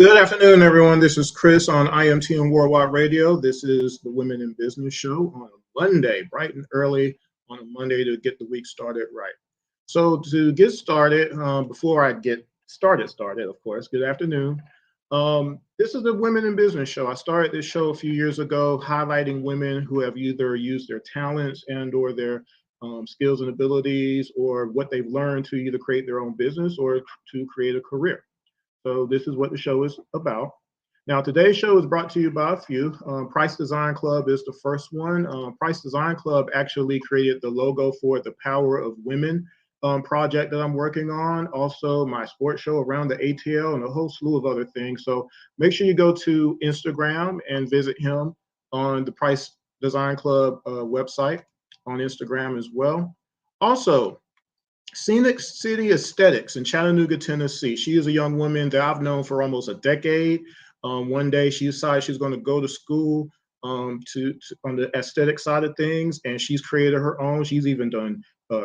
Good afternoon, everyone. This is Chris on IMTN Worldwide Radio. This is the Women in Business Show on a Monday, bright and early on a Monday to get the week started right. So to get started, before I get started, of course, good afternoon. This is the Women in Business Show. I started this show a few years ago, highlighting women who have either used their talents and or their skills and abilities or what they've learned to either create their own business or to create a career. So this is what the show is about. Now, today's show is brought to you by a few. Price Design Club is the first one. Price Design Club actually created the logo for the Power of Women project that I'm working on. Also, my sports show around the ATL and a whole slew of other things. So make sure you go to Instagram and visit him on the Price Design Club website on Instagram as well. Also, Scenic City Aesthetics in Chattanooga, Tennessee. She is a young woman that I've known for almost a decade. One day she decided she's going to go to school on the aesthetic side of things, and she's created her own. She's even done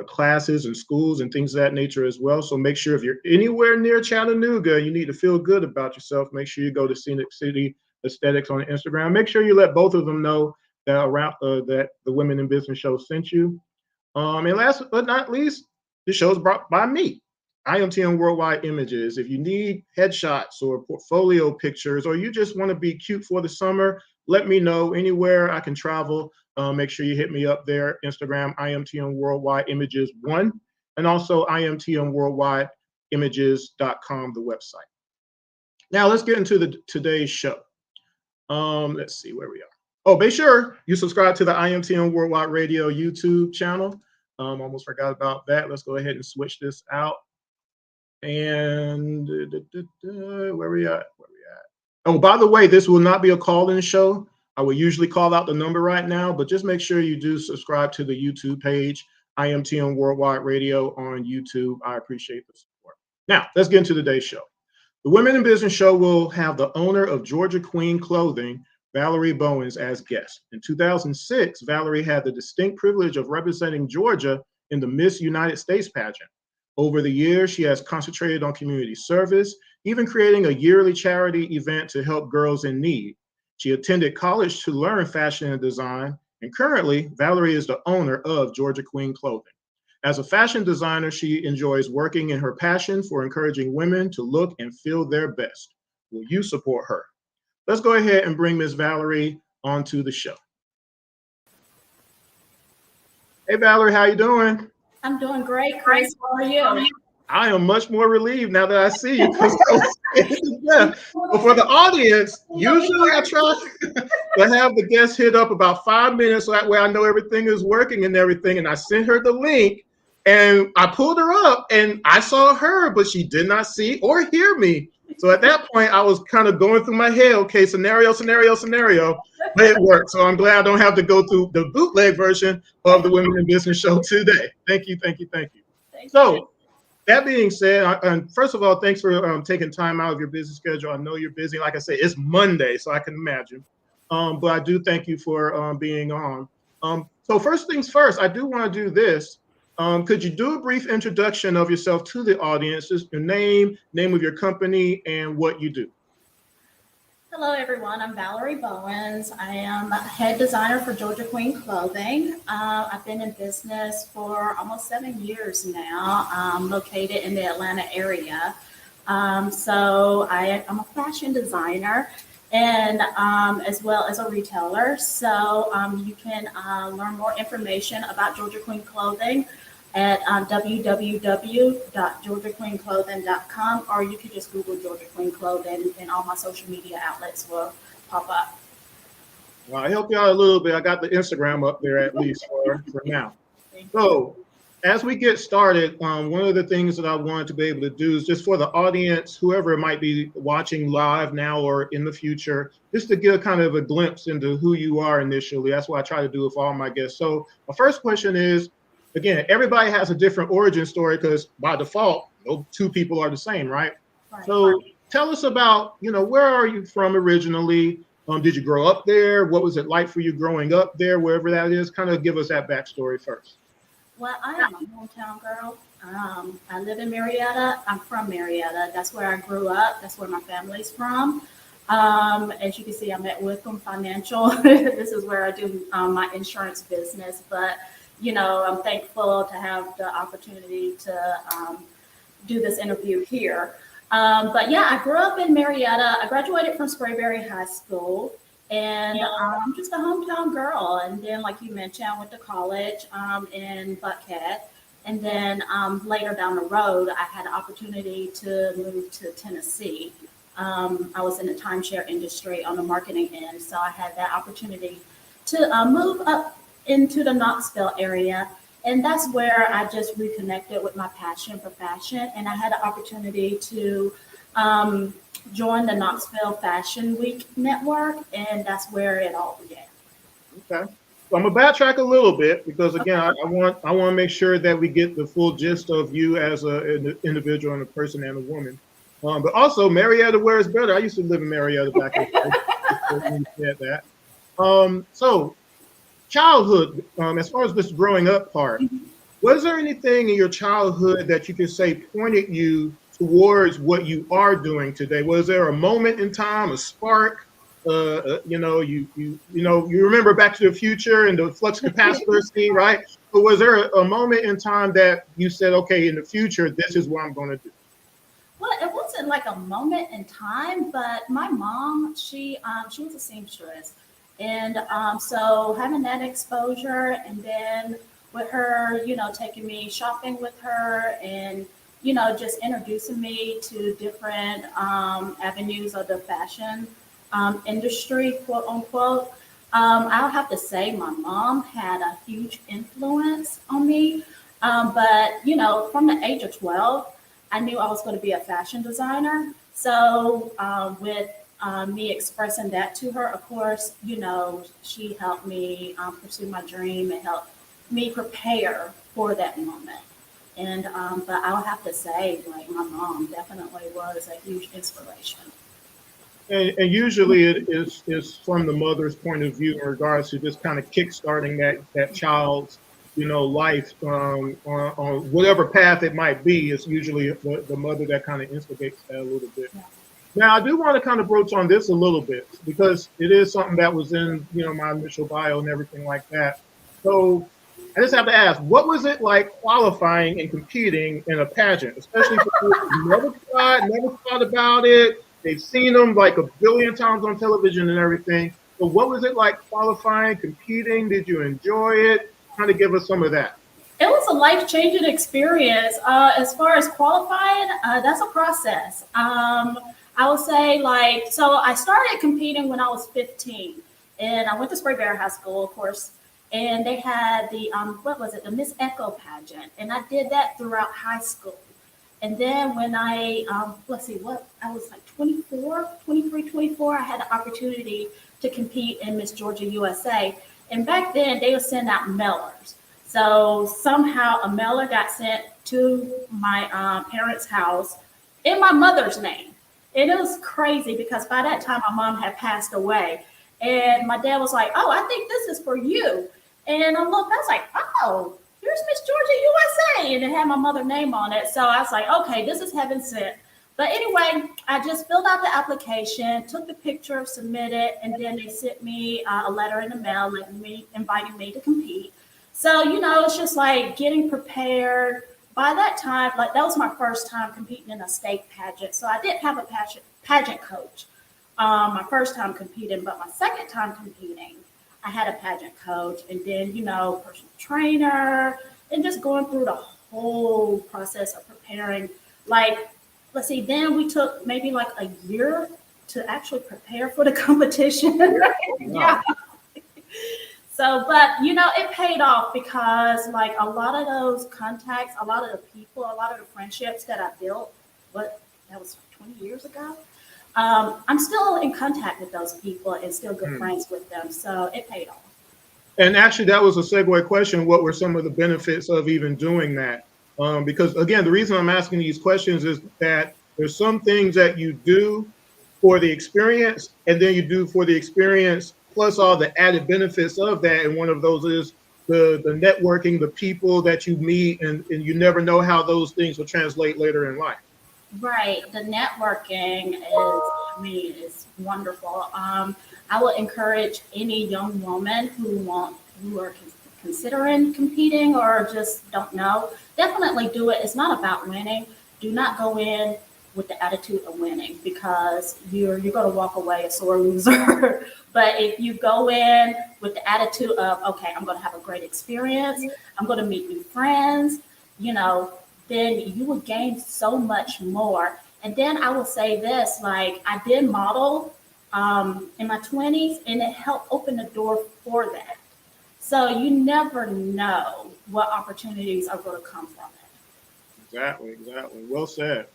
classes and schools and things of that nature as well. So make sure if you're anywhere near Chattanooga, you need to feel good about yourself. Make sure you go to Scenic City Aesthetics on Instagram. Make sure you let both of them know that that the Women in Business Show sent you. And last but not least, this show is brought by me, IMTN Worldwide Images. If you need headshots or portfolio pictures, or you just want to be cute for the summer, let me know. Anywhere I can travel, make sure you hit me up there. Instagram, IMTN Worldwide Images 1, and also IMTN Worldwide Images.com, the website. Now let's get into today's show. Let's see where we are. Oh, be sure you subscribe to the IMTN Worldwide Radio YouTube channel. Almost forgot about that. Let's go ahead and switch this out. And where we at? Oh, by the way, this will not be a call-in show. I will usually call out the number right now, but just make sure you do subscribe to the YouTube page, IMTN Worldwide Radio on YouTube. I appreciate the support. Now, let's get into today's show. The Women in Business Show will have the owner of Georgia Queen Clothing, Valarie Bowens, as guest. In 2006, Valarie had the distinct privilege of representing Georgia in the Miss United States pageant. Over the years, she has concentrated on community service, even creating a yearly charity event to help girls in need. She attended college to learn fashion and design, and currently, Valarie is the owner of Georgia Queen Clothing. As a fashion designer, she enjoys working in her passion for encouraging women to look and feel their best. Will you support her? Let's go ahead and bring Ms. Valarie onto the show. Hey, Valarie, how you doing? I'm doing great, Chris. How are you? I am much more relieved now that I see you. Yeah. But for the audience, usually I try to have the guest hit up about 5 minutes so that way I know everything is working and everything. And I sent her the link and I pulled her up and I saw her, but she did not see or hear me. So at that point, I was kind of going through my head, okay, scenario, but it worked. So I'm glad I don't have to go through the bootleg version of the Women in Business Show today. Thank you. So that being said, first of all, thanks for taking time out of your busy schedule. I know you're busy. Like I said, it's Monday, so I can imagine. But I do thank you for being on. So first things first, I do want to do this. Could you do a brief introduction of yourself to the audience, just your name of your company, and what you do? Hello, everyone. I'm Valarie Bowens. I am head designer for Georgia Queen Clothing. I've been in business for almost 7 years now. I'm located in the Atlanta area. So I'm a fashion designer and as well as a retailer. So you can learn more information about Georgia Queen Clothing at www.georgiaqueenclothing.com, or you can just Google Georgia Queen Clothing and all my social media outlets will pop up. Well, I help you out a little bit. I got the Instagram up there at least for now. So as we get started, one of the things that I wanted to be able to do is just for the audience, whoever might be watching live now or in the future, just to get kind of a glimpse into who you are initially. That's what I try to do with all my guests. So my first question is, again, everybody has a different origin story because by default, no two people are the same, right? So tell us about, where are you from originally? Did you grow up there? What was it like for you growing up there, wherever that is? Kind of give us that backstory first. Well, I am a hometown girl. I live in Marietta. I'm from Marietta. That's where I grew up. That's where my family's from. As you can see, I'm at Wickham Financial. This is where I do my insurance business. But, I'm thankful to have the opportunity to do this interview here. But yeah, I grew up in Marietta. I graduated from Sprayberry High School, and I'm just a hometown girl. And then, like you mentioned, I went to college in Buckhead. And then later down the road, I had an opportunity to move to Tennessee. I was in the timeshare industry on the marketing end, so I had that opportunity to move up into the Knoxville area. And that's where I just reconnected with my passion for fashion. And I had the opportunity to join the Knoxville Fashion Week Network, and that's where it all began. Okay. So I'm gonna backtrack a little bit because again, I want to make sure that we get the full gist of you as an individual and a person and a woman. But also, Marietta, where is better? I used to live in Marietta back in the day. When you said that. So childhood, as far as this growing up part, was there anything in your childhood that you could say pointed you towards what you are doing today? Was there a moment in time, a spark? You remember Back to the Future and the flux capacitor scene, right? But was there a moment in time that you said, okay, in the future, this is what I'm going to do? Well, it wasn't like a moment in time, but my mom, she was a seamstress, and so having that exposure, and then with her, taking me shopping with her, and just introducing me to different avenues of the fashion industry, quote unquote. I'll have to say my mom had a huge influence on me. But, from the age of 12, I knew I was going to be a fashion designer. So with me expressing that to her, of course, she helped me pursue my dream and helped me prepare for that moment. And but I'll have to say, like, my mom definitely was a huge inspiration. And usually it is from the mother's point of view in regards to just kind of kickstarting that child's life on whatever path it might be. It's usually the mother that kind of instigates that a little bit. Yeah. Now I do want to kind of broach on this a little bit because it is something that was in my initial bio and everything like that. So I just have to ask, what was it like qualifying and competing in a pageant, especially for people who never thought about it. They've seen them like a billion times on television and everything. So what was it like qualifying, competing? Did you enjoy it? Kind of give us some of that. It was a life-changing experience. As far as qualifying, that's a process. I would say, so I started competing when I was 15, and I went to Sprayberry High School, of course, and they had the, what was it, the Miss Echo pageant, and I did that throughout high school. And then when I, I was like 23, 24, I had the opportunity to compete in Miss Georgia USA. And back then they would send out mailers. So somehow a mailer got sent to my parents' house in my mother's name. And it was crazy because by that time my mom had passed away. And my dad was like, "Oh, I think this is for you." And I was like, "Oh, here's Miss Georgia USA," and it had my mother's name on it. So I was like, okay, this is heaven sent. But anyway, I just filled out the application, took the picture, submitted, and then they sent me a letter in the mail inviting me to compete. So, it's just like getting prepared. By that time, like that was my first time competing in a state pageant. So I didn't have a pageant coach my first time competing, but my second time competing, I had a pageant coach and then, personal trainer and just going through the whole process of preparing. Like, let's see, then we took maybe like a year to actually prepare for the competition. Yeah. So, but, it paid off because like a lot of those contacts, a lot of the people, a lot of the friendships that I built, that was 20 years ago. I'm still in contact with those people and still good friends with them. So it paid off. And actually, that was a segue question. What were some of the benefits of even doing that? Because again, the reason I'm asking these questions is that there's some things that you do for the experience, and then you do for the experience plus all the added benefits of that. And one of those is the networking, the people that you meet, and you never know how those things will translate later in life. Right. The networking is wonderful. I would encourage any young woman who are considering competing or just don't know, definitely do it. It's not about winning. Do not go in with the attitude of winning because you're going to walk away a sore loser. But if you go in with the attitude of, okay, I'm going to have a great experience, I'm going to meet new friends, you know, then you will gain so much more. And then I will say this, like I did model in my 20s and it helped open the door for that. So you never know what opportunities are going to come from it. Exactly, exactly. Well said.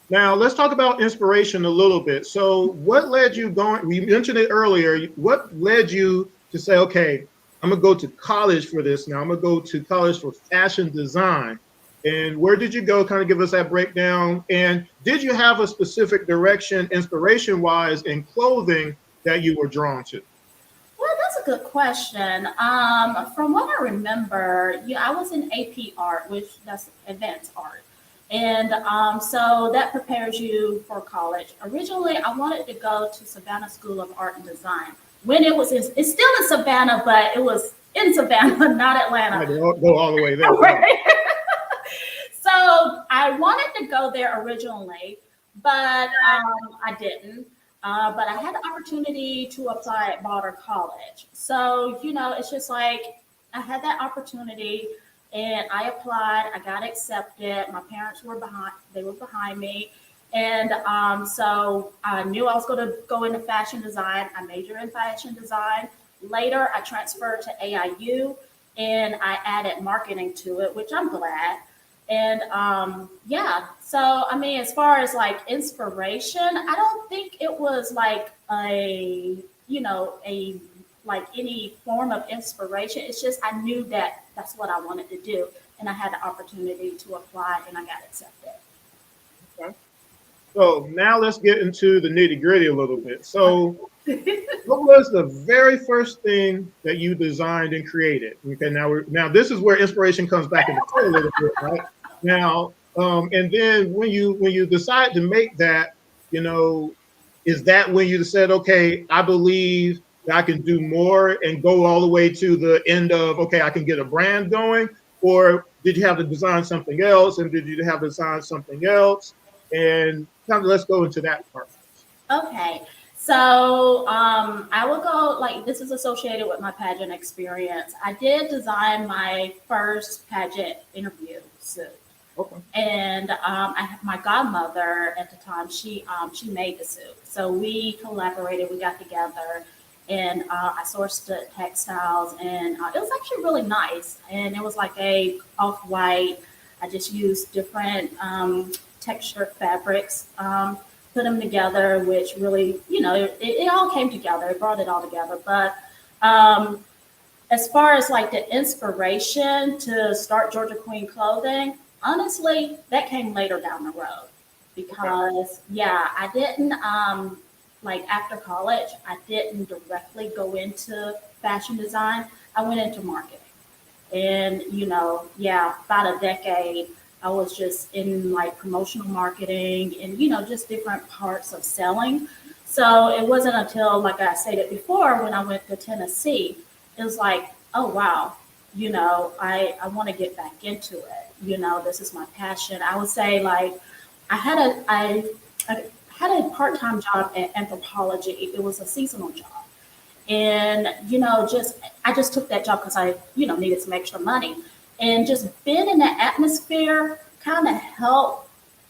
Now let's talk about inspiration a little bit. So what led you going, we mentioned it earlier, what led you to say, okay, I'm gonna go to college for this now. I'm gonna go to college for fashion design. And where did you go? Kind of give us that breakdown. And did you have a specific direction, inspiration wise, in clothing that you were drawn to? Well, that's a good question. From what I remember, yeah, I was in AP art, which that's advanced art. And so that prepares you for college. Originally, I wanted to go to Savannah School of Art and Design. When it's still in Savannah, but it was in Savannah, not Atlanta. I go all the way there. Right. So I wanted to go there originally, but I didn't. But I had the opportunity to apply at Bauder College. So, you know, it's just like I had that opportunity and I applied, I got accepted. My parents were behind me. And so I knew I was going to go into fashion design. I majored in fashion design. Later, I transferred to AIU and I added marketing to it, which I'm glad. And yeah, so I mean, as far as like inspiration, I don't think it was like a like any form of inspiration. It's just I knew that that's what I wanted to do, and I had the opportunity to apply, and I got accepted. Okay. So now let's get into the nitty gritty a little bit. So what was the very first thing that you designed and created? Okay, now this is where inspiration comes back into play a little bit, right? Now, and then when you decide to make that, you know, is that when you said, okay, I believe that I can do more and go all the way to the end of, okay, I can get a brand going? Or did you have to design something else? And did you have to design something else? And kind of let's go into that part. Okay. So I will go like this is associated with my pageant experience. I did design my first pageant interview suit. Okay. And my godmother at the time, she made the suit. So we collaborated, we got together, and I sourced the textiles, and it was actually really nice. And it was like a off-white. I just used different textured fabrics, put them together, which really, it all came together. It brought it all together. But as far as like the inspiration to start Georgia Queen Clothing, honestly, that came later down the road because, yeah, I didn't, like after college, I didn't directly go into fashion design. I went into marketing. And, yeah, about a decade, I was just in like promotional marketing and, just different parts of selling. So it wasn't until, like I stated before, when I went to Tennessee, it was like, oh, wow, I want to get back into it. This is my passion. I would say like I had a part-time job at anthropology. It was a seasonal job. And, I just took that job because I, needed some extra money. And just being in that atmosphere kind of helped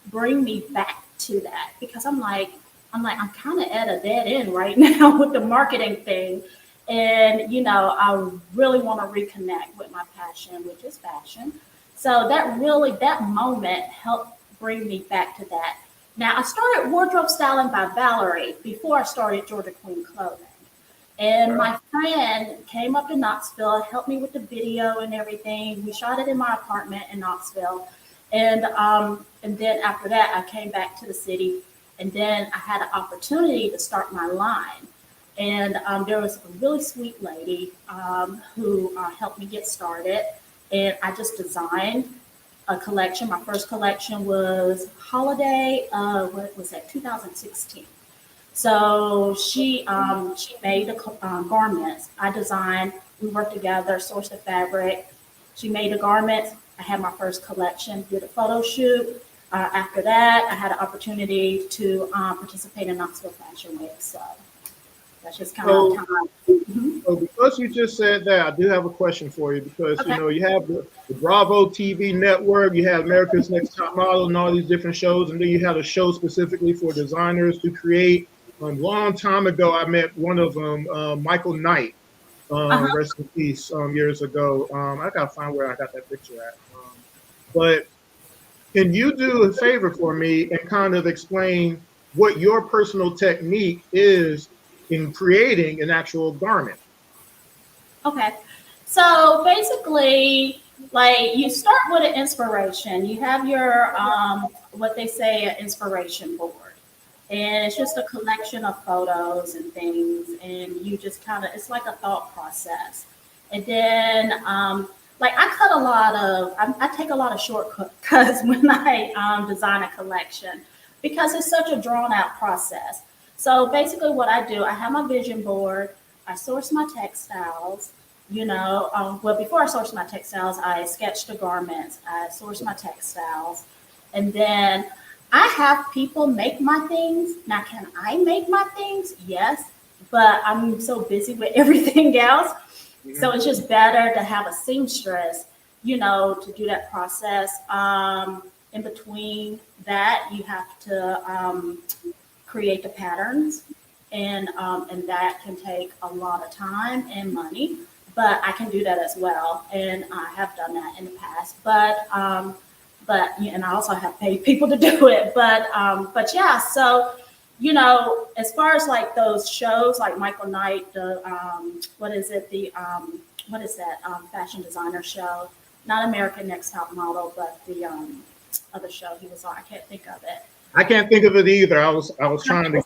bring me back to that because I'm kind of at a dead end right now with the marketing thing. And, I really want to reconnect with my passion, which is fashion. So that moment helped bring me back to that. Now, I started wardrobe styling by Valarie before I started Georgia Queen Clothing. And my friend came up to Knoxville, helped me with the video and everything. We shot it in my apartment in Knoxville. And then after that, I came back to the city. And then I had an opportunity to start my line. And there was a really sweet lady who helped me get started. And I just designed a collection. My first collection was holiday, what was that, 2016. So she made the garments. I designed. We worked together, sourced the fabric. She made the garments. I had my first collection. Did a photo shoot. After that, I had an opportunity to participate in Knoxville Fashion Week. So that's just kind of time. So because you just said that, I do have a question for you because Okay. you have the Bravo TV network, you have America's Next Top Model and all these different shows, and then you have a show specifically for designers to create. A long time ago, I met one of them, Michael Knight, rest in peace, years ago. I gotta find where I got that picture at. But can you do a favor for me and kind of explain what your personal technique is in creating an actual garment? Okay. So basically, like you start with an inspiration. You have your what they say an inspiration board. And it's just a collection of photos and things, and you just kind of it's like a thought process. And then like I cut a lot of I take a lot of shortcuts when I design a collection because it's such a drawn out process. So basically what I do, I have my vision board, I source my textiles, well, before I source my textiles, I sketch the garments, I source my textiles, and then I have people make my things. Now, can I make my things? Yes, but I'm so busy with everything else. So it's just better to have a seamstress, to do that process. In between that, you have to create the patterns, and that can take a lot of time and money. But I can do that as well, and I have done that in the past. And I also have paid people to do it. But yeah, so as far as like those shows, like Michael Knight, the what is it, the what is that fashion designer show? Not American Next Top Model, but the other show he was on. I can't think of it. I can't think of it either. I was trying to.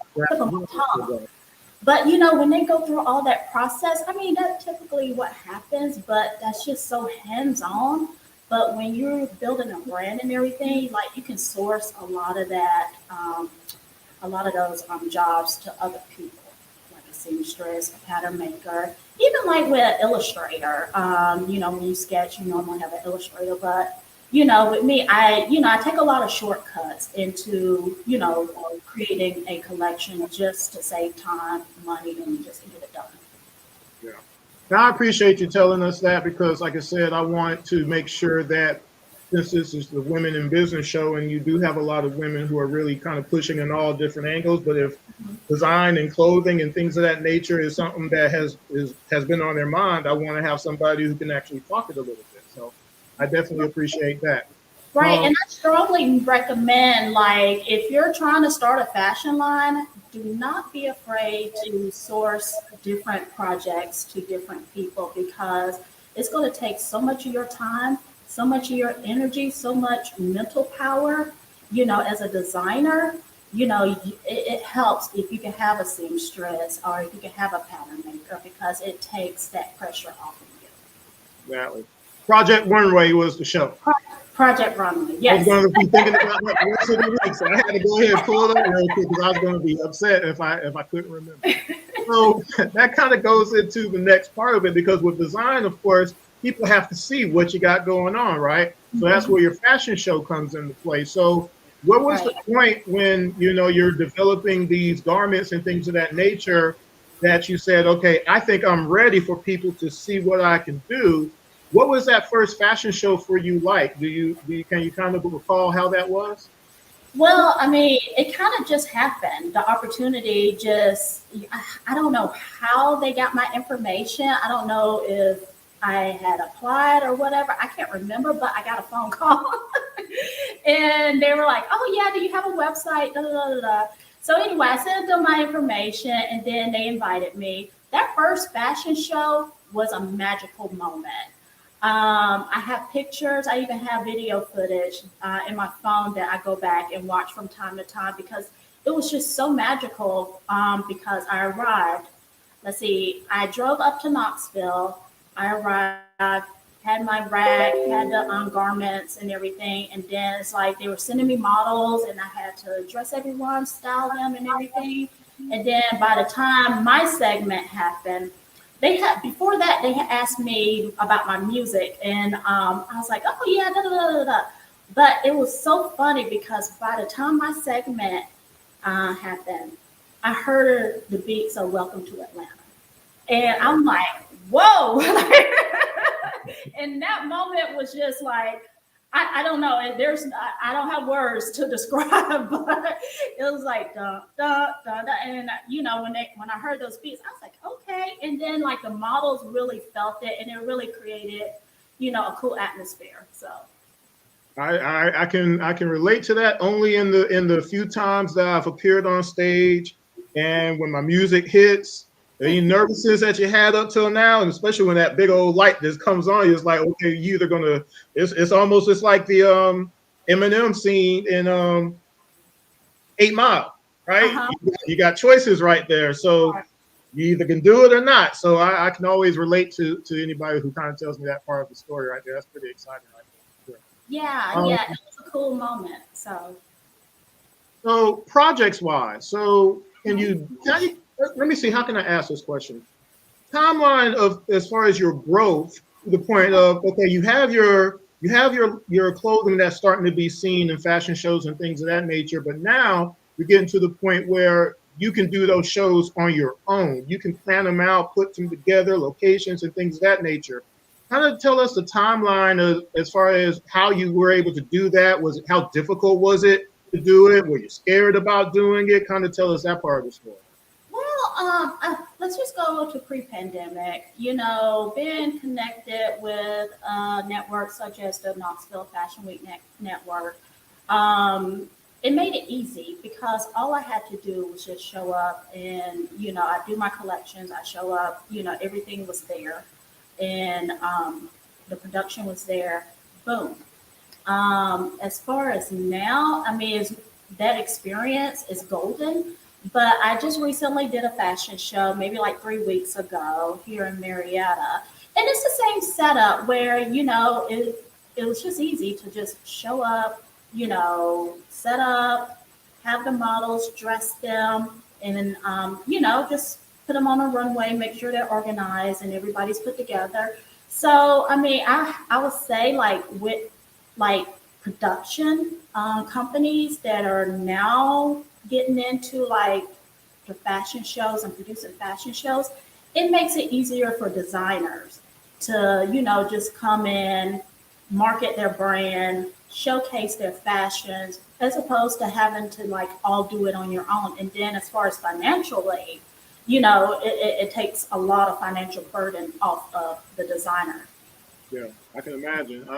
But when they go through all that process, I mean, that's typically what happens, but that's just so hands-on. But when you're building a brand and everything, like you can source a lot of that, a lot of those jobs to other people, like a seamstress, a pattern maker, even like with an illustrator. When you sketch, you normally have an illustrator, but with me, I take a lot of shortcuts into, creating a collection just to save time, money, and just to get it done. Yeah. Now, I appreciate you telling us that because, like I said, I want to make sure that since this is the Women in Business show and you do have a lot of women who are really kind of pushing in all different angles, but if design and clothing and things of that nature is something that has been on their mind, I want to have somebody who can actually talk it a little bit. So I definitely appreciate that. Right, and I strongly recommend, like, if you're trying to start a fashion line, do not be afraid to source different projects to different people because it's going to take so much of your time, so much of your energy, so much mental power. As a designer, it helps if you can have a seamstress or if you can have a pattern maker because it takes that pressure off of you. Exactly. Project Runway was the show. Project Runway, yes. I was going to be thinking about that the rest of the week, so I had to go ahead and pull it up real quick because I was going to be upset if I couldn't remember. So that kind of goes into the next part of it because with design, of course, people have to see what you got going on, right? So that's where your fashion show comes into play. So what was the point when you're developing these garments and things of that nature that you said, okay, I think I'm ready for people to see what I can do? What was that first fashion show for you like? Can you kind of recall how that was? Well, I mean, it kind of just happened. The opportunity I don't know how they got my information. I don't know if I had applied or whatever. I can't remember, but I got a phone call and they were like, oh yeah, do you have a website? Da, da, da, da, da. So anyway, I sent them my information and then they invited me. That first fashion show was a magical moment. I have pictures. I even have video footage in my phone that I go back and watch from time to time because it was just so magical because I arrived. let's see, I drove up to Knoxville. I arrived, had my rack, had the garments and everything, and then it's like they were sending me models, and I had to dress everyone, style them, and everything. And then by the time my segment happened, they had before that they had asked me about my music, and I was like, oh yeah, da da da da da. But it was so funny because by the time my segment happened, I heard the beats of Welcome to Atlanta. And I'm like, whoa. And that moment was just like, I don't know. And I don't have words to describe, but it was like, dun, dun, dun, dun. And, when I heard those beats, I was like, okay. And then like the models really felt it, and it really created, a cool atmosphere. So. I can relate to that only in the few times that I've appeared on stage, and when my music hits, the nervousness that you had up till now, and especially when that big old light just comes on, it's like, okay, you either gonna it's almost just like the Eminem scene in 8 Mile, right? Uh-huh. You got choices right there, so you either can do it or not. So I can always relate to anybody who kind of tells me that part of the story right there. That's pretty exciting right there. Yeah, yeah, it was a cool moment. So projects wise, so let me see, how can I ask this question? Timeline of as far as your growth to the point of, okay, you have your clothing that's starting to be seen in fashion shows and things of that nature, but now you're getting to the point where you can do those shows on your own. You can plan them out, put them together, locations and things of that nature. Kind of tell us the timeline of as far as how you were able to do that. Was it, how difficult was it to do it? Were you scared about doing it? Kind of tell us that part of the story. Well, let's just go to pre-pandemic. Being connected with networks such as the Knoxville Fashion Week network, it made it easy because all I had to do was just show up, and I do my collections. I show up. Everything was there, and the production was there. Boom. As far as now, I mean, that experience is golden. But I just recently did a fashion show, maybe like 3 weeks ago here in Marietta. And it's the same setup where, it was just easy to just show up, set up, have the models, dress them, and, just put them on a runway, make sure they're organized and everybody's put together. So, I mean, I would say like with like production companies that are now getting into like the fashion shows and producing fashion shows, it makes it easier for designers to, just come in, market their brand, showcase their fashions, as opposed to having to like all do it on your own. And then as far as financially, it takes a lot of financial burden off of the designer. Yeah, I can imagine.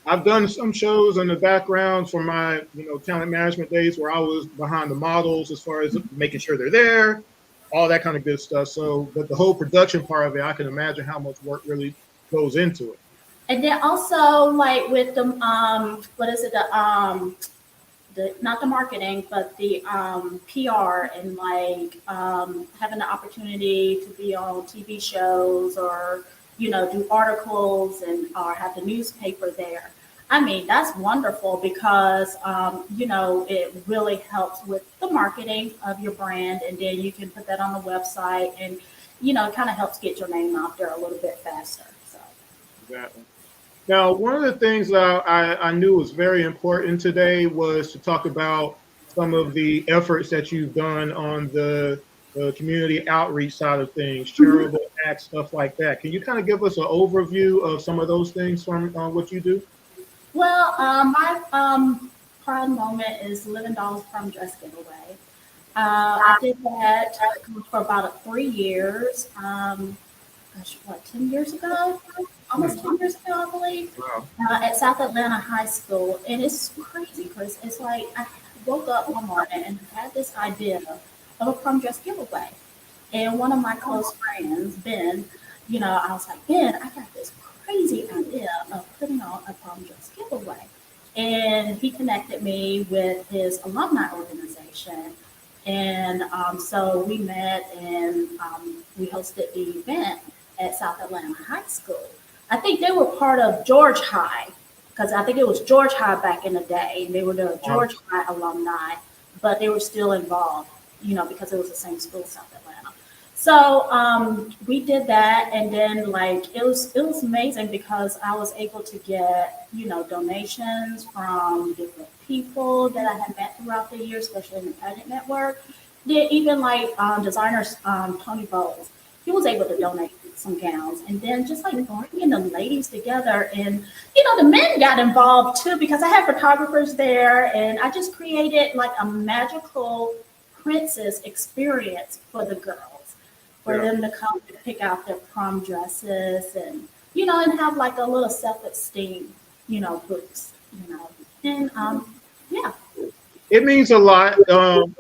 I've done some shows in the background for my, talent management days where I was behind the models as far as making sure they're there, all that kind of good stuff. So, but the whole production part of it, I can imagine how much work really goes into it. And then also like with the what is it, the not the marketing, but the PR, and like having the opportunity to be on TV shows, or do articles, and or have the newspaper there. I mean, that's wonderful because it really helps with the marketing of your brand, and then you can put that on the website, and it kind of helps get your name out there a little bit faster. So. Exactly. Now, one of the things that I knew was very important today was to talk about some of the efforts that you've done on the community outreach side of things, charitable acts, stuff like that. Can you kind of give us an overview of some of those things from what you do? Well, my proud moment is Living Dolls Prom Dress Giveaway. I did that for about 3 years. Gosh, what, 10 years ago? Almost 10 years ago, I believe, Wow. at South Atlanta High School. And it's crazy, Chris. It's like I woke up one morning and had this idea of a prom dress giveaway. And one of my close friends, Ben, I was like, Ben, I got this crazy idea of putting on a prom dress giveaway. And he connected me with his alumni organization, And so we met and we hosted the event at South Atlanta High School. I think they were part of George High, because I think it was George High back in the day, and they were the George High alumni, but they were still involved, because it was the same school, South Atlanta. So we did that, and then like it was amazing because I was able to get donations from different people that I had met throughout the years, especially in the pageant network. Then even like designers Tony Bowles, he was able to donate some gowns, and then just like bringing the ladies together, and the men got involved too because I had photographers there, and I just created like a magical princess experience for the girls, for them to come to pick out their prom dresses, and and have like a little self-esteem boost, and yeah. It means a lot.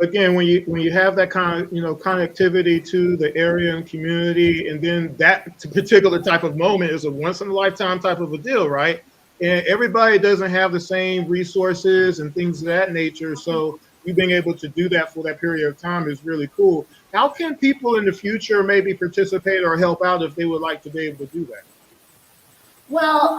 Again, when you have that kind of connectivity to the area and community, and then that particular type of moment is a once in a lifetime type of a deal, right? And everybody doesn't have the same resources and things of that nature. So you being able to do that for that period of time is really cool. How can people in the future maybe participate or help out if they would like to be able to do that? Well,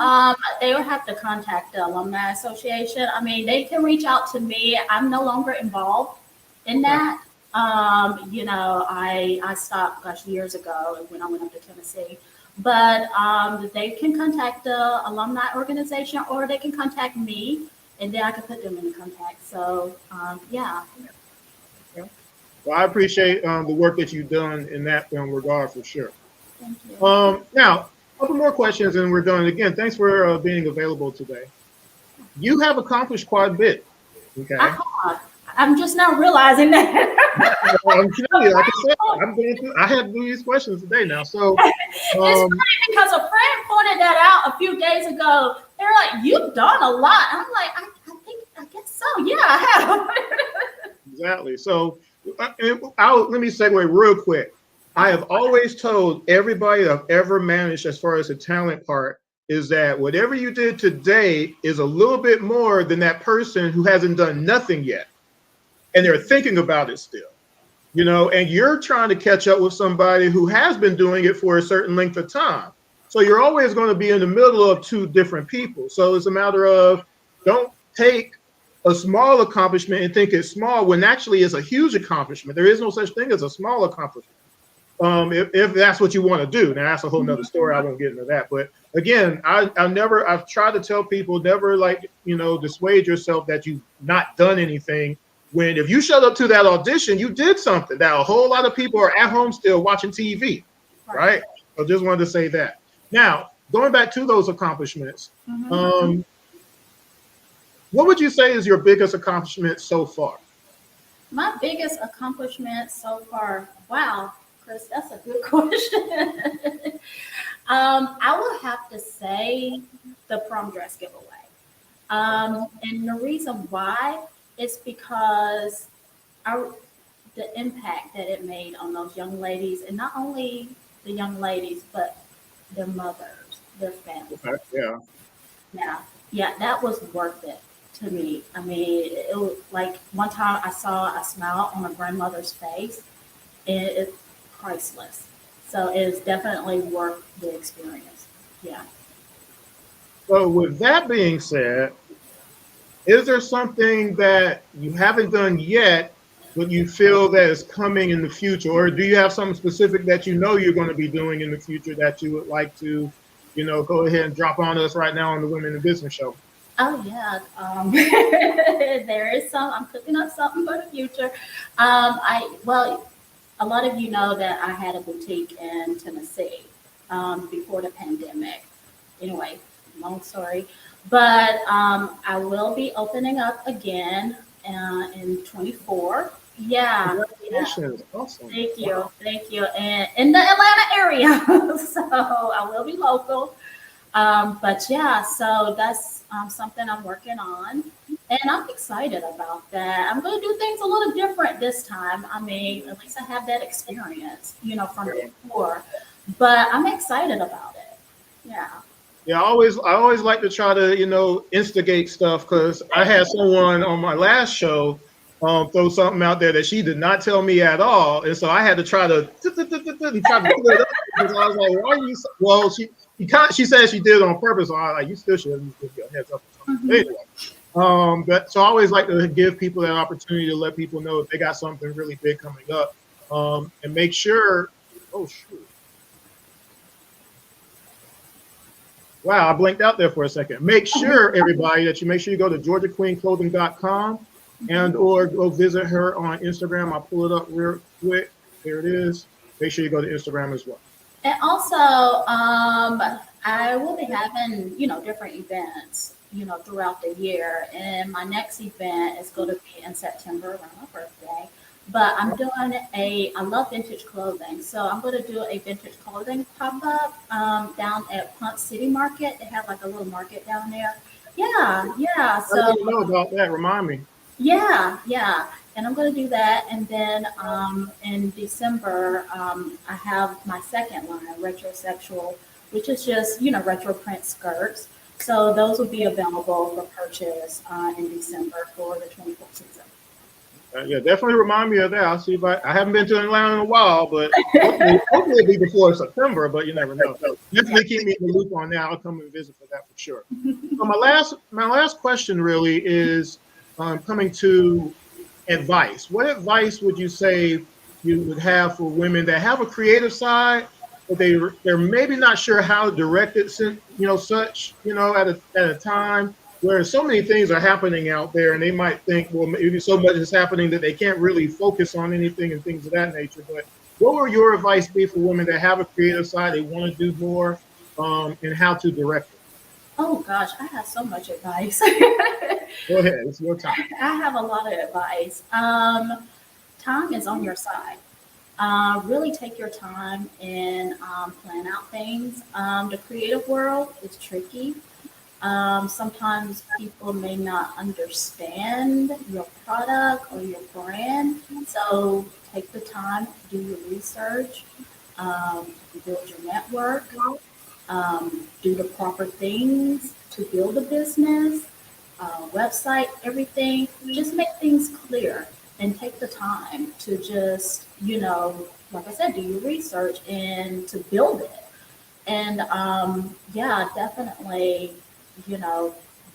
they would have to contact the Alumni Association. I mean, they can reach out to me. I'm no longer involved in that. I stopped, gosh, years ago when I went up to Tennessee. But they can contact the alumni organization, or they can contact me, and then I can put them in contact. So, yeah. Yeah. Well, I appreciate the work that you've done in that regard for sure. Thank you. Now, a couple more questions and we're done. Again, thanks for being available today. You have accomplished quite a bit. Okay. I'm just now realizing that. I'm telling you, like I said, I had to do these questions today now. So it's funny because a friend pointed that out a few days ago. They're like, "You've done a lot." I'm like, I guess so. Yeah, I have. Exactly. So let me segue real quick. I have always told everybody I've ever managed as far as the talent part is that whatever you did today is a little bit more than that person who hasn't done nothing yet. And they're thinking about it still, and you're trying to catch up with somebody who has been doing it for a certain length of time. So you're always going to be in the middle of two different people. So it's a matter of don't take a small accomplishment and think it's small when actually it's a huge accomplishment. There is no such thing as a small accomplishment. If that's what you want to do. Now that's a whole nother story. I won't get into that. But again, I've tried to tell people never dissuade yourself that you've not done anything. When if you showed up to that audition, you did something. Now a whole lot of people are at home still watching TV, right? I just wanted to say that. Now, going back to those accomplishments, what would you say is your biggest accomplishment so far? My biggest accomplishment so far, wow, Chris, that's a good question. I will have to say the prom dress giveaway. And the reason why is because the impact that it made on those young ladies, and not only the young ladies, but their mothers, their families. Yeah. Yeah, that was worth it to me. I mean, it was like one time I saw a smile on a grandmother's face, and it's priceless. So it's definitely worth the experience. Yeah. So with that being said, is there something that you haven't done yet, but you feel that is coming in the future? Or do you have something specific that you're going to be doing in the future that you would like to, go ahead and drop on us right now on the Women in Business Show? Oh yeah, there is some. I'm cooking up something for the future. A lot of you know that I had a boutique in Tennessee before the pandemic. Anyway, long story, but I will be opening up again in 24. Yeah. Congratulations. Yeah. Awesome. Thank you. And in the Atlanta area, so I will be local. But yeah, so that's something I'm working on, and I'm excited about that. I'm going to do things a little different this time. I mean, at least I have that experience, from before, but I'm excited about it. Yeah. Yeah, I always like to try to, instigate stuff, because I had someone on my last show throw something out there that she did not tell me at all, and so I had to try to clear it up because I was like, "Why are you?" Well, she said she did it on purpose. So I was like, "You still should give your heads up." Anyway, but so I always like to give people that opportunity to let people know if they got something really big coming up, and make sure. Oh shoot! Wow, I blinked out there for a second. Make sure everybody that you make sure you go to GeorgiaQueenClothing.com and or go visit her on Instagram. I'll pull it up real quick. There it is. Make sure you go to Instagram as well. And also, I will be having, different events, throughout the year. And my next event is going to be in September around my birthday. But I'm doing I love vintage clothing. So I'm going to do a vintage clothing pop-up down at Punt City Market. They have like a little market down there. Yeah. So I didn't know about that. Remind me. Yeah. And I'm going to do that. And then in December, I have my second line, Retrosexual, which is just, retro print skirts. So those will be available for purchase in December for the 24th season. Yeah, definitely remind me of that. I'll see if I haven't been to Atlanta in a while, but hopefully it'll be before September, but you never know. So definitely keep me in the loop on that. I'll come and visit for that for sure. So my last question really is coming to advice. What advice would you say you would have for women that have a creative side, but they're maybe not sure how to direct it, at a time where so many things are happening out there, and they might think, well, maybe so much is happening that they can't really focus on anything and things of that nature. But what would your advice be for women that have a creative side, they want to do more, and how to direct it? Oh gosh, I have so much advice. Go ahead, it's your time. I have a lot of advice. Time is on your side. Really take your time and plan out things. The creative world is tricky. Sometimes people may not understand your product or your brand. So take the time to do your research, build your network, do the proper things to build a business, website, everything. Just make things clear and take the time to just, like I said, do your research and to build it. And definitely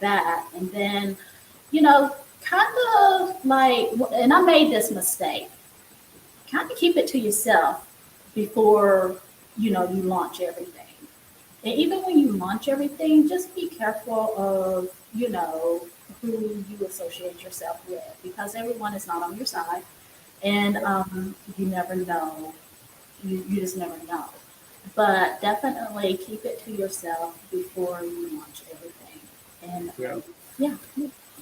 that. And then, kind of like, and I made this mistake, kind of keep it to yourself before, you launch everything. And even when you launch everything, just be careful of, who you associate yourself with, because everyone is not on your side. And you never know. You just never know. But definitely keep it to yourself before you launch everything. And yeah.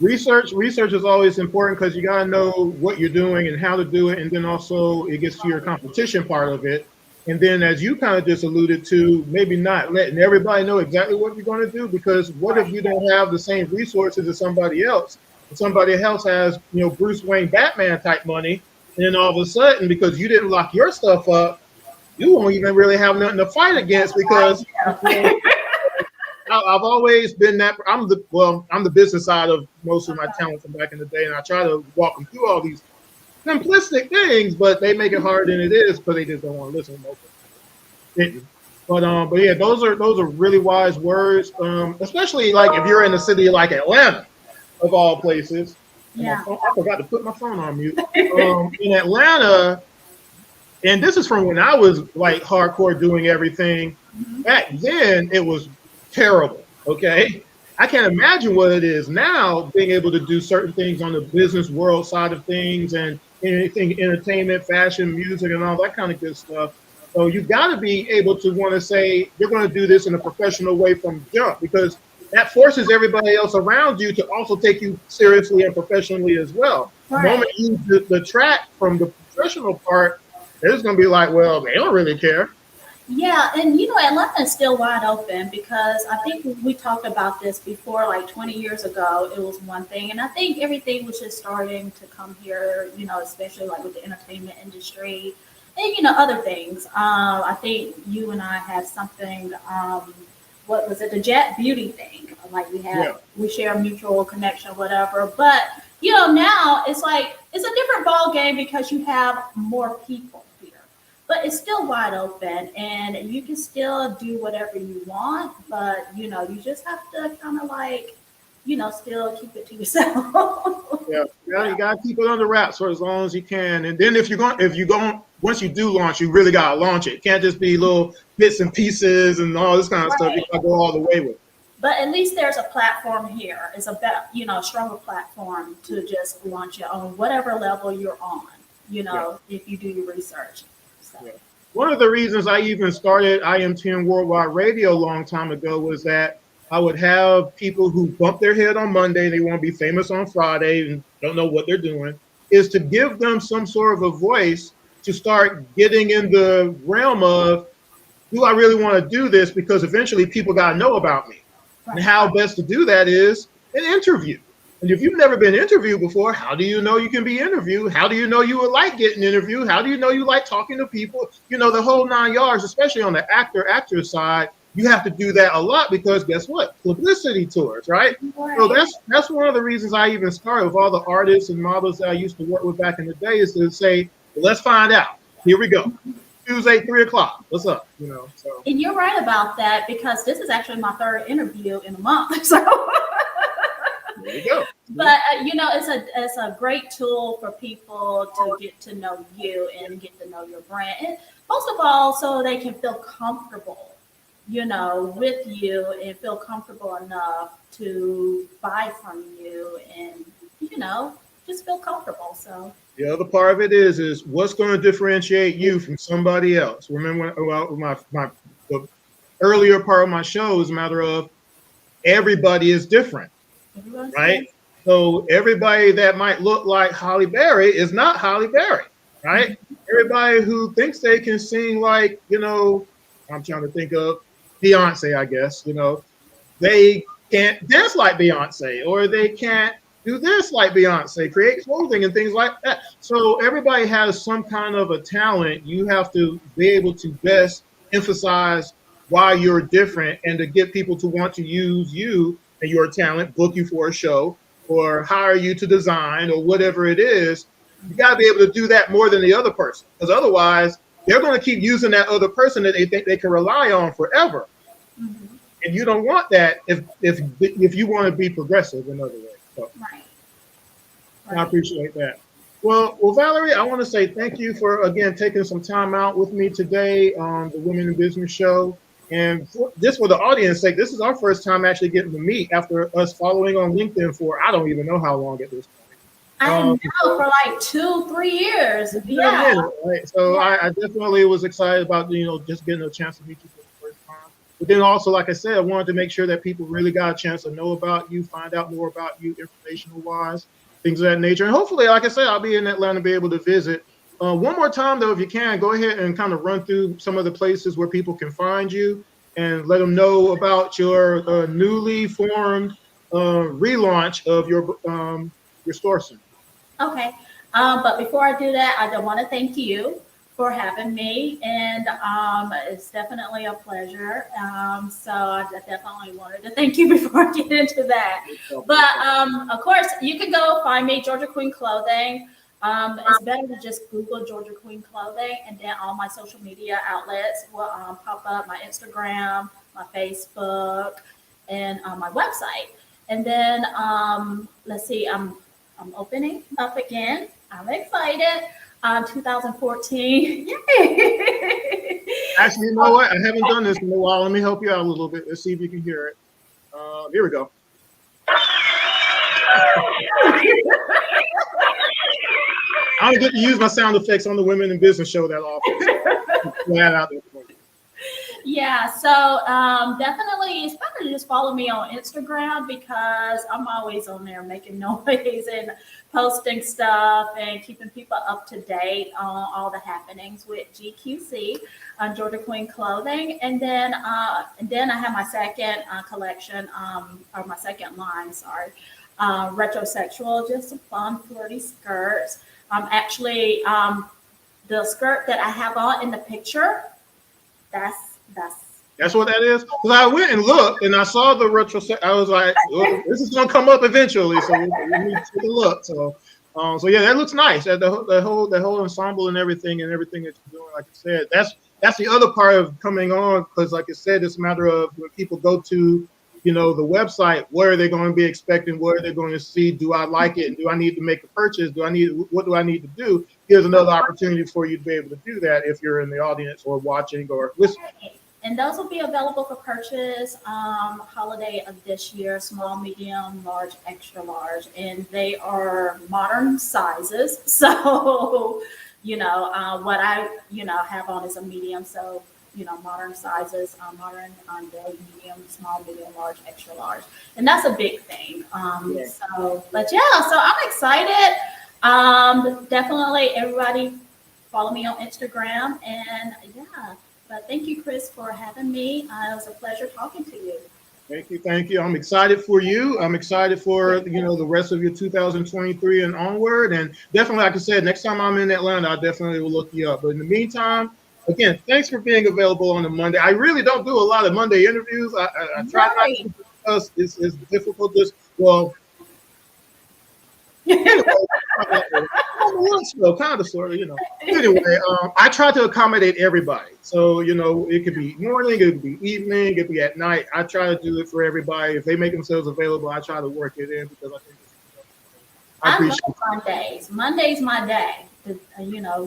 Research is always important because you got to know what you're doing and how to do it. And then also it gets to your competition part of it. And then as you kind of just alluded to, maybe not letting everybody know exactly what you're going to do, because what if you don't have the same resources as somebody else? And somebody else has, Bruce Wayne Batman type money. And then all of a sudden, because you didn't lock your stuff up, you won't even really have nothing to fight against, because I've always been that. I'm the business side of most of my talent from back in the day, and I try to walk them through all these simplistic things, but they make it harder than it is because they just don't want to listen. Most of it. But yeah, those are really wise words, especially like if you're in a city like Atlanta, of all places. Yeah. I forgot to put my phone on mute. In Atlanta. And this is from when I was like hardcore doing everything. Back then, it was terrible. Okay. I can't imagine what it is now, being able to do certain things on the business world side of things and anything entertainment, fashion, music, and all that kind of good stuff. So you've got to be able to want to say, you're going to do this in a professional way from jump, because that forces everybody else around you to also take you seriously and professionally as well. Right. The moment you detract from the professional part, it's going to be like, well, they don't really care. Yeah, and Atlanta is still wide open, because I think we talked about this before, like 20 years ago, it was one thing. And I think everything was just starting to come here, especially like with the entertainment industry and, other things. I think you and I had something, what was it, the Jet Beauty thing? Like we share a mutual connection, whatever. But now it's like it's a different ball game because you have more people here, but it's still wide open and you can still do whatever you want, but you just have to kind of like, still keep it to yourself. Yeah, yeah, you gotta keep it under wraps for as long as you can. And then if you go, once you do launch, you really gotta launch it. It can't just be little bits and pieces and all this kind of stuff. You Right. gotta go all the way with it. But at least there's a platform here. It's a better, stronger platform to just launch it on whatever level you're on, Yeah. if you do your research. So. Yeah. One of the reasons I even started IM10 Worldwide Radio a long time ago was that I would have people who bump their head on Monday, they want to be famous on Friday and don't know what they're doing, is to give them some sort of a voice to start getting in the realm of, do I really want to do this? Because eventually people got to know about me. And Right. how best to do that is an interview. And if you've never been interviewed before, how do you know you can be interviewed? How do you know you would like getting interviewed? How do you know you like talking to people? The whole 9 yards, especially on the actor side, you have to do that a lot because guess what? Publicity tours, right? So Right. that's one of the reasons I even started with all the artists and models that I used to work with back in the day is to say, well, let's find out. Here we go. Tuesday, 3 o'clock. What's up? So And you're right about that because this is actually my third interview in a month. So, there you go. but it's a great tool for people to get to know you and get to know your brand, and most of all, so they can feel comfortable, with you and feel comfortable enough to buy from you, and just feel comfortable. So. The other part of it is what's going to differentiate you from somebody else. Remember, well, the earlier part of my show is a matter of everybody is different, right? So everybody that might look like Holly Berry is not Holly Berry, right? Everybody who thinks they can sing like, I'm trying to think of Beyonce, I guess, they can't dance like Beyonce, or they can't do this like Beyonce, create clothing and things like that. So everybody has some kind of a talent. You have to be able to best emphasize why you're different and to get people to want to use you and your talent, book you for a show, or hire you to design or whatever it is. You got to be able to do that more than the other person, because otherwise they're going to keep using that other person that they think they can rely on forever. Mm-hmm. And you don't want that if you want to be progressive, in other words. So Right. I appreciate that. Well, Valarie, I want to say thank you for, again, taking some time out with me today on the Women in Business Show. And just for the audience sake, this is our first time actually getting to meet after us following on LinkedIn for I don't even know how long at this point. I know for like 2-3 years. Yeah. Yeah. Right. So Yeah. I definitely was excited about, just getting a chance to meet you for the first time. But then also, like I said, I wanted to make sure that people really got a chance to know about you, find out more about you informational wise, things of that nature. And hopefully, like I said, I'll be in Atlanta, be able to visit. One more time, though, if you can, go ahead and kind of run through some of the places where people can find you and let them know about your newly formed relaunch of your store center. Okay. But before I do that, I want to thank you for having me, and it's definitely a pleasure. So I definitely wanted to thank you before I get into that. But of course, you can go find me, Georgia Queen Clothing. It's better to just Google Georgia Queen Clothing, and then all my social media outlets will pop up: my Instagram, my Facebook, and my website. And then let's see, I'm opening up again. I'm excited. 2014. Yay! Actually, you know what? I haven't done this in a while. Let me help you out a little bit. Let's see if you can hear it. Here we go. I don't get to use my sound effects on the Women in Business Show that often. Glad out there for you. Yeah, so definitely it's better to just follow me on Instagram because I'm always on there making noise and posting stuff and keeping people up to date on all the happenings with GQC, Georgia Queen Clothing. And then I have my second collection, or my second line, sorry, retrosexual, just some fun, flirty skirts. Actually, the skirt that I have on in the picture, that's That's what that is. Because I went and looked, and I saw the retro. I was like, well, "This is gonna come up eventually, so we need to take a look." So yeah, that looks nice. The whole ensemble and everything that you're doing. Like I said, that's the other part of coming on, because like I said, it's a matter of when people go to the website, what are they going to be expecting? What are they going to see? Do I like it? Do I need to make a purchase? What do I need to do? Here's another opportunity for you to be able to do that if you're in the audience or watching or listening. And those will be available for purchase holiday of this year, small, medium, large, extra large. And they are modern sizes. So, what I, have on is a medium. So, modern sizes, modern, big, medium, small, medium, large, extra large. And that's a big thing. Yeah. But yeah, so I'm excited. Definitely everybody follow me on Instagram. And yeah. But thank you, Chris, for having me. It was a pleasure talking to you. Thank you. I'm excited for you. I'm excited for the rest of your 2023 and onward. And definitely, like I said, next time I'm in Atlanta, I definitely will look you up. But in the meantime, again, thanks for being available on a Monday. I really don't do a lot of Monday interviews. I try not to, because it's difficult. Anyway, kind of, sort of. Anyway, I try to accommodate everybody. So, it could be morning, it could be evening, it could be at night. I try to do it for everybody. If they make themselves available, I try to work it in, because I think I love Mondays. Monday's my day to,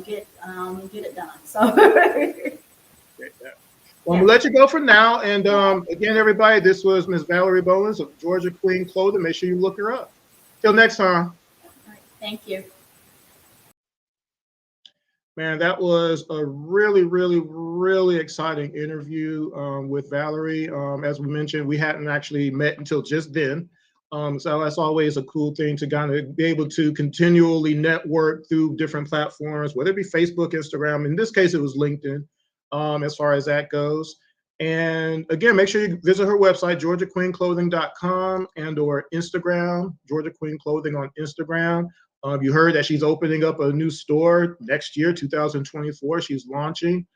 get it done. So. Well, I'm gonna let you go for now. And again, everybody, this was Miss Valarie Bowens of Georgia Queen Clothing. Make sure you look her up. Till next time. Thank you. Man, that was a really, really, really exciting interview with Valarie. As we mentioned, we hadn't actually met until just then. So that's always a cool thing to kind of be able to continually network through different platforms, whether it be Facebook, Instagram. In this case, it was LinkedIn, as far as that goes. And again, make sure you visit her website, georgiaqueenclothing.com, and or Instagram, Georgia Queen Clothing on Instagram. You heard that she's opening up a new store next year, 2024. She's launching.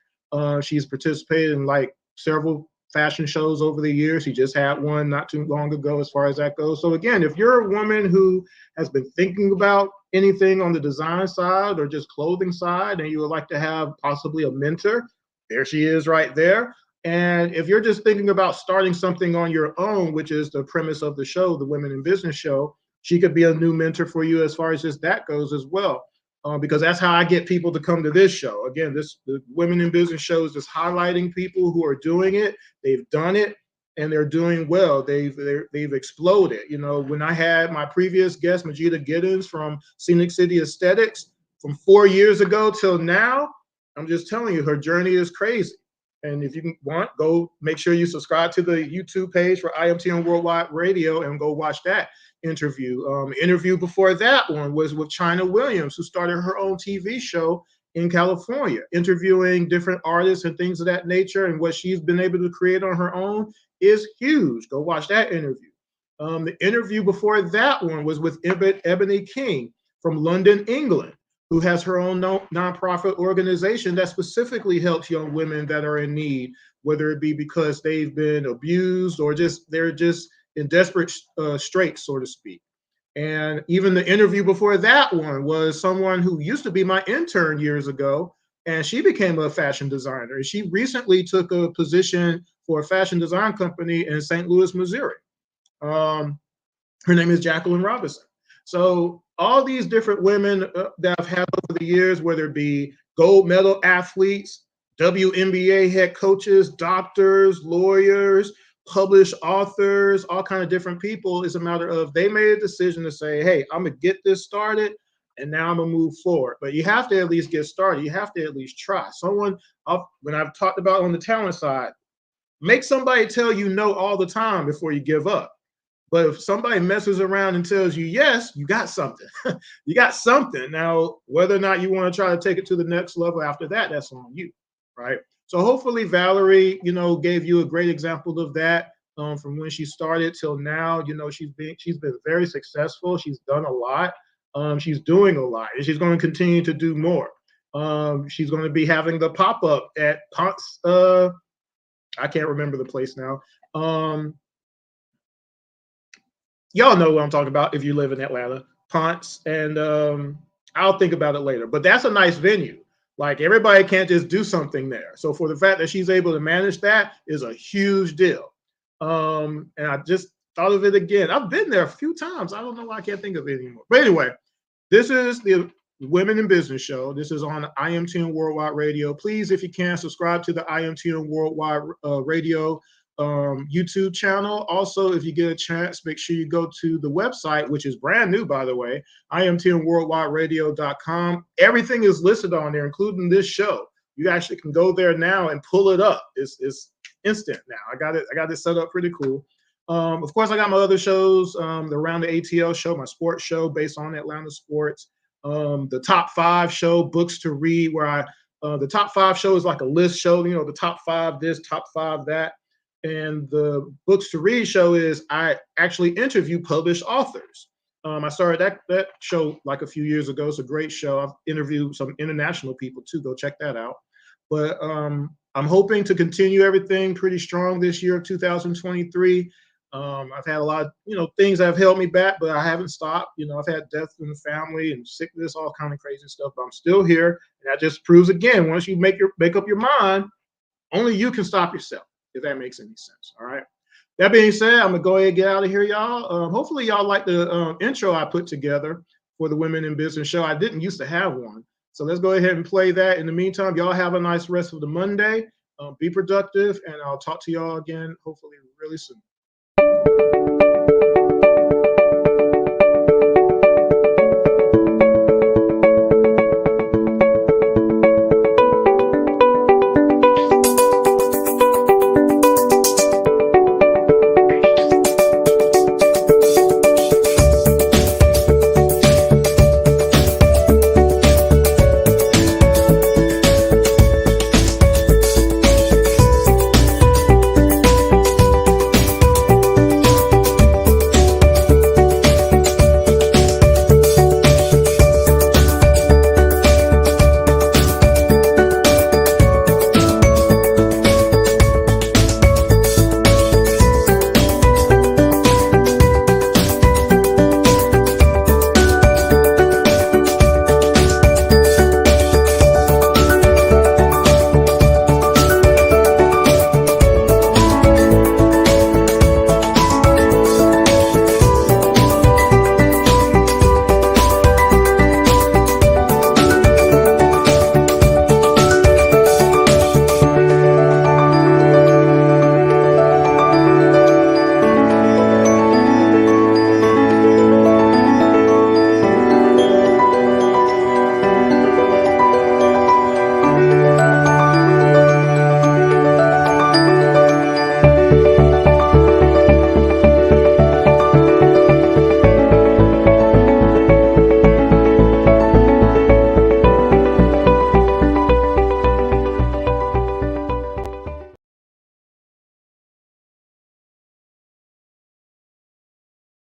She's participated in like several fashion shows over the years. She just had one not too long ago, as far as that goes. So again, if you're a woman who has been thinking about anything on the design side or just clothing side, and you would like to have possibly a mentor, there she is right there. And if you're just thinking about starting something on your own, which is the premise of the show, the Women in Business Show, she could be a new mentor for you as far as just that goes as well. Because that's how I get people to come to this show. Again, the Women in Business Show is just highlighting people who are doing it. They've done it, and they're doing well. They've exploded. When I had my previous guest, Majida Giddens from Scenic City Aesthetics, from 4 years ago till now, I'm just telling you, her journey is crazy. And if you want, go make sure you subscribe to the YouTube page for IMTN Worldwide Radio and go watch that interview. Interview before that one was with China Williams, who started her own TV show in California, interviewing different artists and things of that nature. And what she's been able to create on her own is huge. Go watch that interview. The interview before that one was with Ebony King from London, England, who has her own nonprofit organization that specifically helps young women that are in need, whether it be because they've been abused or they're just in desperate straits, so to speak. And even the interview before that one was someone who used to be my intern years ago, and she became a fashion designer. And she recently took a position for a fashion design company in St. Louis, Missouri. Her name is Jacqueline Robinson. So all these different women that I've had over the years, whether it be gold medal athletes, WNBA head coaches, doctors, lawyers, published authors, all kind of different people, it's a matter of they made a decision to say, hey, I'm going to get this started, and now I'm going to move forward. But you have to at least get started. You have to at least try. When I've talked about on the talent side, make somebody tell you no all the time before you give up. But if somebody messes around and tells you yes, you got something. You got something. Now, whether or not you want to try to take it to the next level after that, that's on you, right? So hopefully Valarie, gave you a great example of that from when she started till now. She's been very successful. She's done a lot. She's doing a lot, and she's going to continue to do more. She's going to be having the pop-up at Ponce I can't remember the place now. Y'all know what I'm talking about if you live in Atlanta, Ponce, and I'll think about it later. But that's a nice venue. Like everybody can't just do something there. So for the fact that she's able to manage that is a huge deal. And I just thought of it again. I've been there a few times. I don't know why I can't think of it anymore. But anyway, this is the Women in Business Show. This is on IMTN Worldwide Radio. Please, if you can, subscribe to the IMTN Worldwide Radio YouTube channel. Also, if you get a chance, make sure you go to the website, which is brand new, by the way, imtnworldwideradio.com. Everything is listed on there, including this show. You actually can go there now and pull it up. It's instant now. I got it set up pretty cool. Of course, I got my other shows, the Around the ATL show, my sports show based on Atlanta sports. The Top 5 show, Books to Read, where the Top 5 show is like a list show, you know, the top 5 this, top 5 that. And the Books to Read show is I actually interview published authors. I started that show like a few years ago. It's a great show. I've interviewed some international people too. Go check that out. But I'm hoping to continue everything pretty strong this year of 2023. I've had a lot of, things that have held me back, but I haven't stopped. I've had death in the family and sickness, all kind of crazy stuff, but I'm still here. And that just proves again, once you make up your mind, only you can stop yourself, if that makes any sense. All right. That being said, I'm gonna go ahead and get out of here, y'all. Hopefully y'all like the intro I put together for the Women in Business show. I didn't used to have one. So let's go ahead and play that. In the meantime, y'all have a nice rest of the Monday. Be productive, and I'll talk to y'all again hopefully really soon.